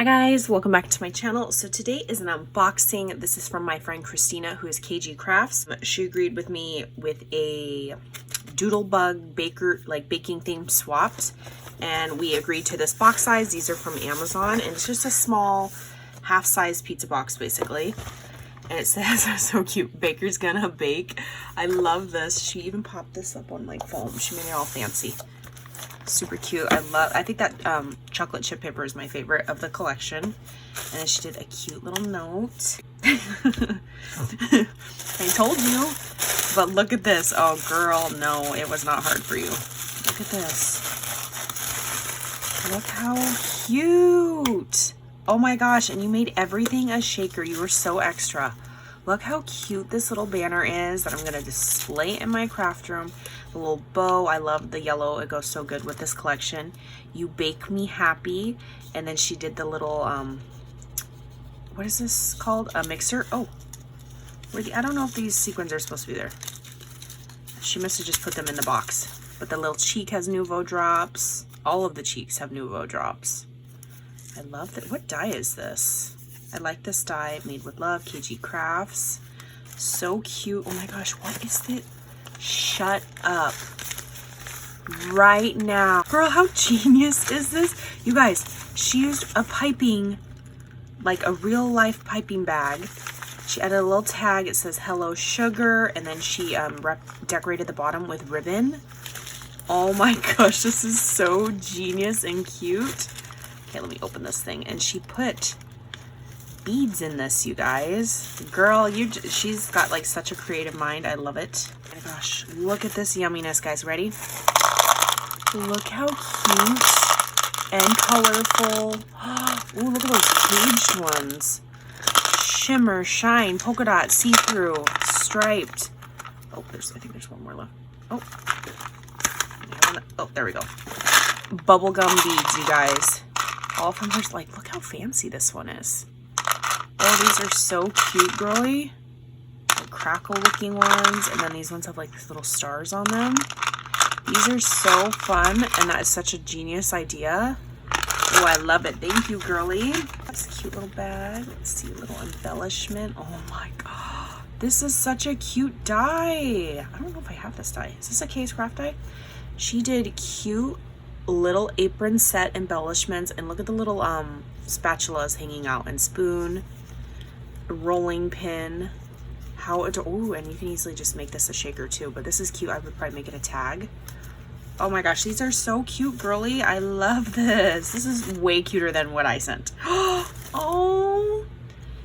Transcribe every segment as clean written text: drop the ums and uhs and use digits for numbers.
Hi guys, welcome back to my channel. So today is an unboxing. This is from my friend Kyrstina, who is KG Crafts. She agreed with me with a doodlebug baking theme swapped, and we agreed to this box size. These are from Amazon, and it's just a small half-size pizza box basically. And it says, so cute, baker's gonna bake. I love this. She even popped this up on like foam. She made it all fancy. Super cute. I think that chocolate chip paper is my favorite of the collection. And then she did a cute little note. I told you. But look at this. Oh girl, no, it was not hard for you. Look at this. Look how cute. Oh my gosh, and you made everything a shaker. You were so extra. Look how cute this little banner is that I'm going to display in my craft room. The little bow, I love the yellow. It goes so good with this collection. You bake me happy. And then she did the little, what is this called? A mixer? Oh, I don't know if these sequins are supposed to be there. She must have just put them in the box. But the little cheek has Nouveau drops. All of the cheeks have Nouveau drops. I love that. What dye is this? I like this dye, made with love, KG Crafts. So cute. Oh my gosh, what is it? Shut up. Right now. Girl, how genius is this? You guys, she used a piping, like a real life piping bag. She added a little tag. It says hello sugar. And then she decorated the bottom with ribbon. Oh my gosh, this is so genius and cute. Okay, let me open this thing. And she put beads in this, you guys. Girl, she's got like such a creative mind. I love it. Oh my gosh, look at this yumminess, guys. Ready? Look how cute and colorful. Ooh, look at those caged ones. Shimmer, shine, polka dot, see-through, striped. Oh, I think there's one more left. Oh, there we go. Bubblegum beads, you guys. All from her, like, look how fancy this one is. Oh, these are so cute, girly. Like crackle looking ones. And then these ones have like these little stars on them. These are so fun. And that is such a genius idea. Oh, I love it. Thank you, girly. That's a cute little bag. Let's see, a little embellishment. Oh my God. This is such a cute die. I don't know if I have this die. Is this a K's Craft die? She did cute little apron set embellishments, and look at the little spatulas hanging out, and spoon, rolling pin. Oh, and you can easily just make this a shaker too, but this is cute. I would probably make it a tag. Oh my gosh, these are so cute, girly. I love this. This is way cuter than what I sent. Oh,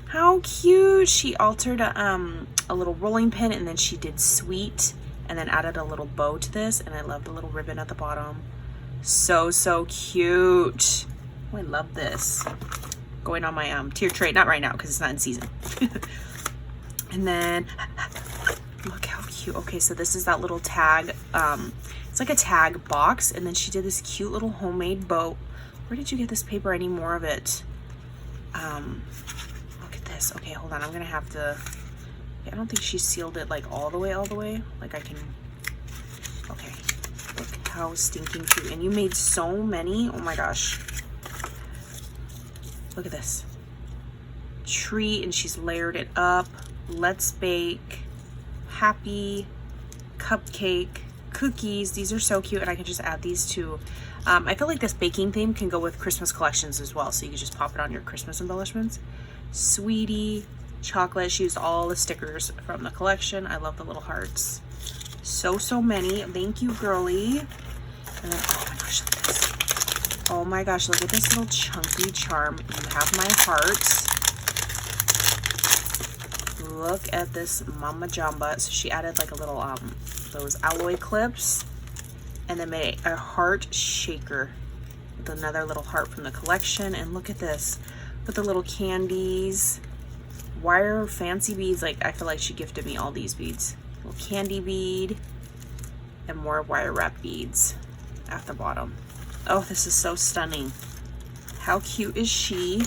how cute. She altered a little rolling pin, and then she did sweet, and then added a little bow to this, and I love the little ribbon at the bottom. So cute. Oh, I love this. Going on my tier tray, not right now because it's not in season. And then look how cute. Okay, so this is that little tag. It's like a tag box, and then she did this cute little homemade bow. Where did you get this paper? I need more of it. Look at this. Okay, hold on. I'm gonna have to. I don't think she sealed it like all the way. Like I can. Okay. Look how stinking cute. And you made so many. Oh my gosh. Look at this. Tree, and she's layered it up. Let's bake. Happy. Cupcake. Cookies. These are so cute, and I can just add these to. I feel like this baking theme can go with Christmas collections as well, so you can just pop it on your Christmas embellishments. Sweetie. Chocolate. She used all the stickers from the collection. I love the little hearts. So many. Thank you, girly. And then, oh my gosh, look at this. Oh my gosh, look at this little chunky charm. You have my heart. Look at this Mama Jamba. So she added like a little those alloy clips, and then made a heart shaker with another little heart from the collection. And look at this with the little candies, wire fancy beads. Like, I feel like she gifted me all these beads. Little candy bead and more wire wrap beads at the bottom. Oh, this is so stunning. How cute is she?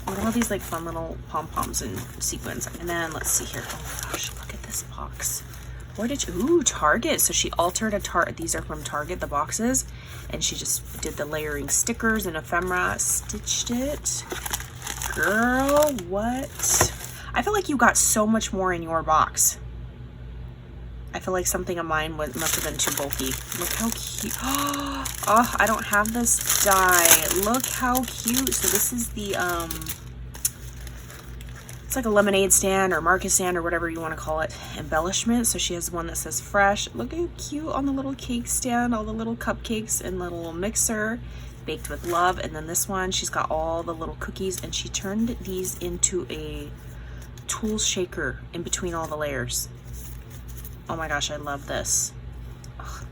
Look at all these like fun little pom-poms and sequins. And then let's see here. Oh my gosh, look at this box. Where did you, ooh, Target. So she altered a Target. These are from Target, the boxes. And she just did the layering stickers and ephemera, stitched it. Girl, what? I feel like you got so much more in your box. I feel like something of mine must have been too bulky. Look how cute. Oh, I don't have this die. Look how cute. So this is the, it's like a lemonade stand or market stand or whatever you want to call it, embellishment. So she has one that says fresh. Look how cute on the little cake stand, all the little cupcakes and the little mixer, baked with love. And then this one, she's got all the little cookies, and she turned these into a tool shaker in between all the layers. Oh my gosh, I love this. Oh,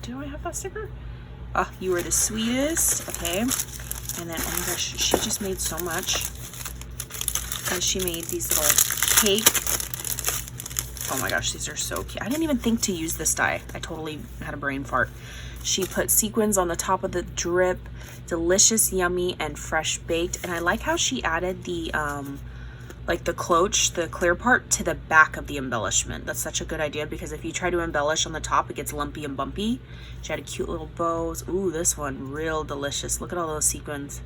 do I have that sticker? Oh, you are the sweetest. Okay. And then, oh my gosh, she just made so much. And she made these little cake. Oh my gosh, these are so cute. I didn't even think to use this die. I totally had a brain fart. She put sequins on the top of the drip. Delicious, yummy, and fresh baked. And I like how she added the, like the cloche, the clear part, to the back of the embellishment. That's such a good idea, because if you try to embellish on the top, it gets lumpy and bumpy. She had a cute little bows. Ooh, this one, real delicious. Look at all those sequins.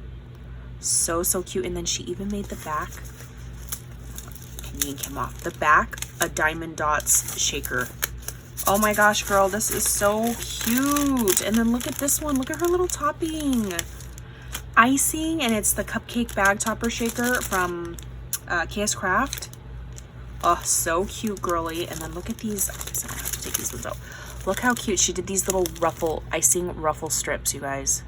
So, so cute. And then she even made the back. Yank him off. The back, a diamond dots shaker. Oh my gosh, girl, this is so cute. And then look at this one. Look at her little topping. Icing, and it's the cupcake bag topper shaker from Cutest Craft. Oh, so cute, girly. And then look at these. I have to take these ones out. Look how cute. She did these little icing ruffle strips, you guys.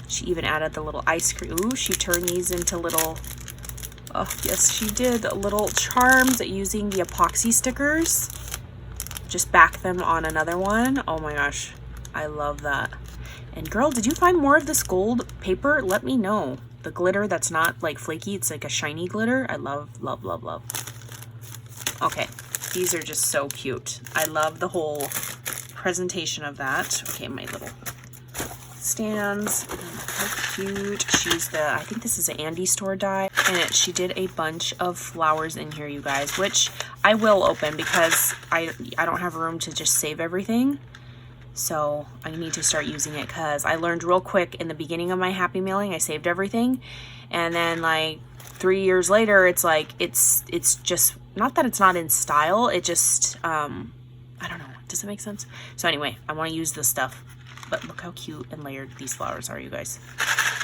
She even added the little ice cream. Ooh, she turned these into little, oh yes, she did little charms using the epoxy stickers. Just back them on another one. Oh my gosh, I love that. And girl, did you find more of this gold paper? Let me know. The glitter that's not like flaky, it's like a shiny glitter. I love, love, love, love. Okay, these are just so cute. I love the whole presentation of that. Okay, my little stands. How cute. She's the, I think this is an Andy store die, and she did a bunch of flowers in here, you guys, which I will open because I don't have room to just save everything. So I need to start using it, because I learned real quick in the beginning of my happy mailing, I saved everything, and then like 3 years later, it's like it's just, not that it's not in style, it just I don't know, does it make sense? So anyway, I want to use this stuff. But look how cute and layered these flowers are, you guys.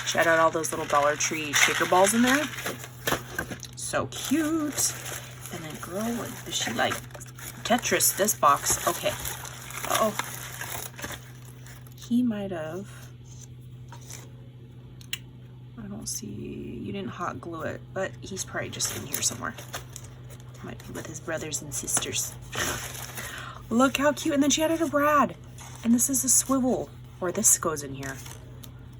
Shout out all those little Dollar Tree shaker balls in there. So cute. And then, girl, what is she like? Tetris, this box. Okay. Uh-oh. He might have. I don't see. You didn't hot glue it, but he's probably just in here somewhere. Might be with his brothers and sisters. Look how cute. And then she added a Brad. And this is a swivel, or this goes in here.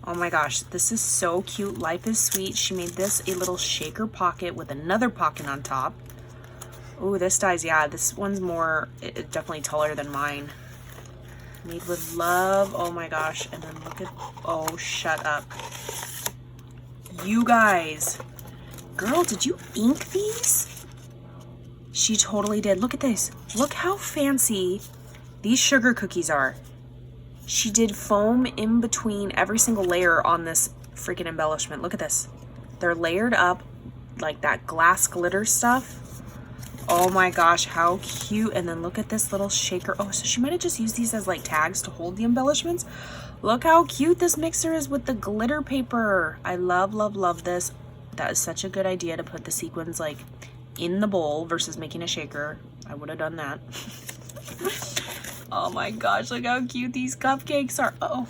Oh my gosh, this is so cute. Life is sweet. She made this a little shaker pocket with another pocket on top. Oh, this dies, yeah, this one's more, definitely taller than mine. Made with love. Oh my gosh. And then look at, oh, shut up. You guys. Girl, did you ink these? She totally did. Look at this. Look how fancy these sugar cookies are. She did foam in between every single layer on this freaking embellishment. Look at this. They're layered up like that glass glitter stuff. Oh my gosh, how cute. And then look at this little shaker. Oh, so she might have just used these as like tags to hold the embellishments. Look how cute this mixer is with the glitter paper. I love, love, love this. That is such a good idea to put the sequins like in the bowl versus making a shaker. I would have done that. Oh my gosh, look how cute these cupcakes are. Uh oh,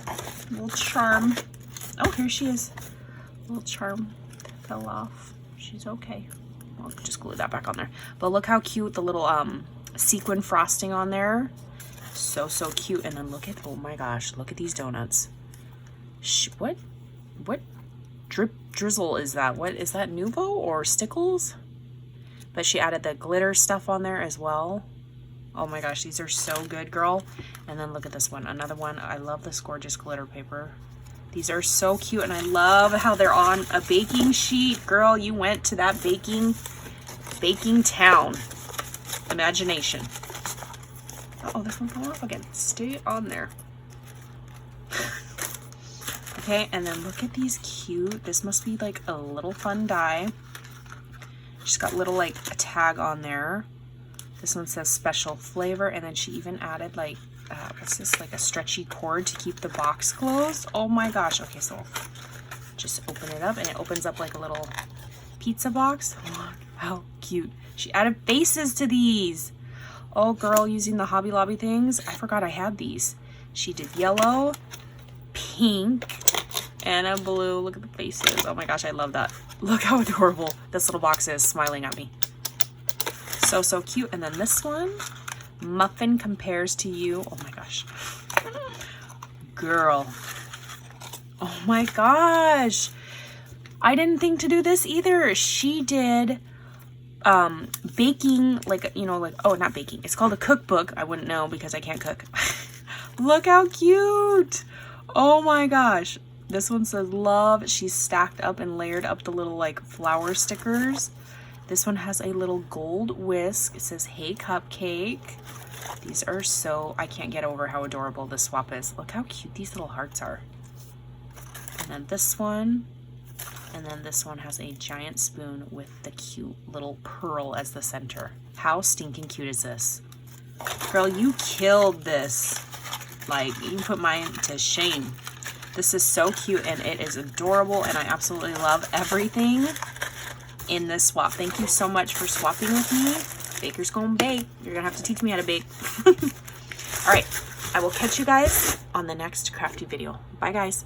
little charm. Oh, here she is. Little charm fell off. She's okay. I'll just glue that back on there. But look how cute the little sequin frosting on there. So, so cute. And then look at, oh my gosh, look at these donuts. What drizzle is that? What is that, Nuvo or Stickles? But she added the glitter stuff on there as well. Oh my gosh, these are so good, girl. And then look at this one, another one. I love this gorgeous glitter paper. These are so cute, and I love how they're on a baking sheet. Girl, you went to that baking town. Imagination. Oh, this one fell off again. Stay on there. Okay, and then look at these cute. This must be like a little fun die. She's got little like a tag on there. This one says special flavor, and then she even added like, what's this? Like a stretchy cord to keep the box closed. Oh my gosh. Okay, so just open it up and it opens up like a little pizza box. Look how cute. She added faces to these. Oh girl, using the Hobby Lobby things. I forgot I had these. She did yellow, pink, and a blue. Look at the faces. Oh my gosh, I love that. Look how adorable this little box is, smiling at me. So, so cute. And then this one, Muffin Compares to You. Oh my gosh. Girl. Oh my gosh. I didn't think to do this either. She did baking, like, you know, like, oh, not baking. It's called a cookbook. I wouldn't know because I can't cook. Look how cute. Oh my gosh. This one says love. She's stacked up and layered up the little like flower stickers. This one has a little gold whisk. It says, hey cupcake. These are so, I can't get over how adorable this swap is. Look how cute these little hearts are. And then this one. And then this one has a giant spoon with the cute little pearl as the center. How stinking cute is this? Girl, you killed this. Like, you can put mine to shame. This is so cute and it is adorable, and I absolutely love everything in this swap. Thank you so much for swapping with me. Baker's gonna bake. You're gonna have to teach me how to bake. All right, I will catch you guys on the next crafty video. Bye guys.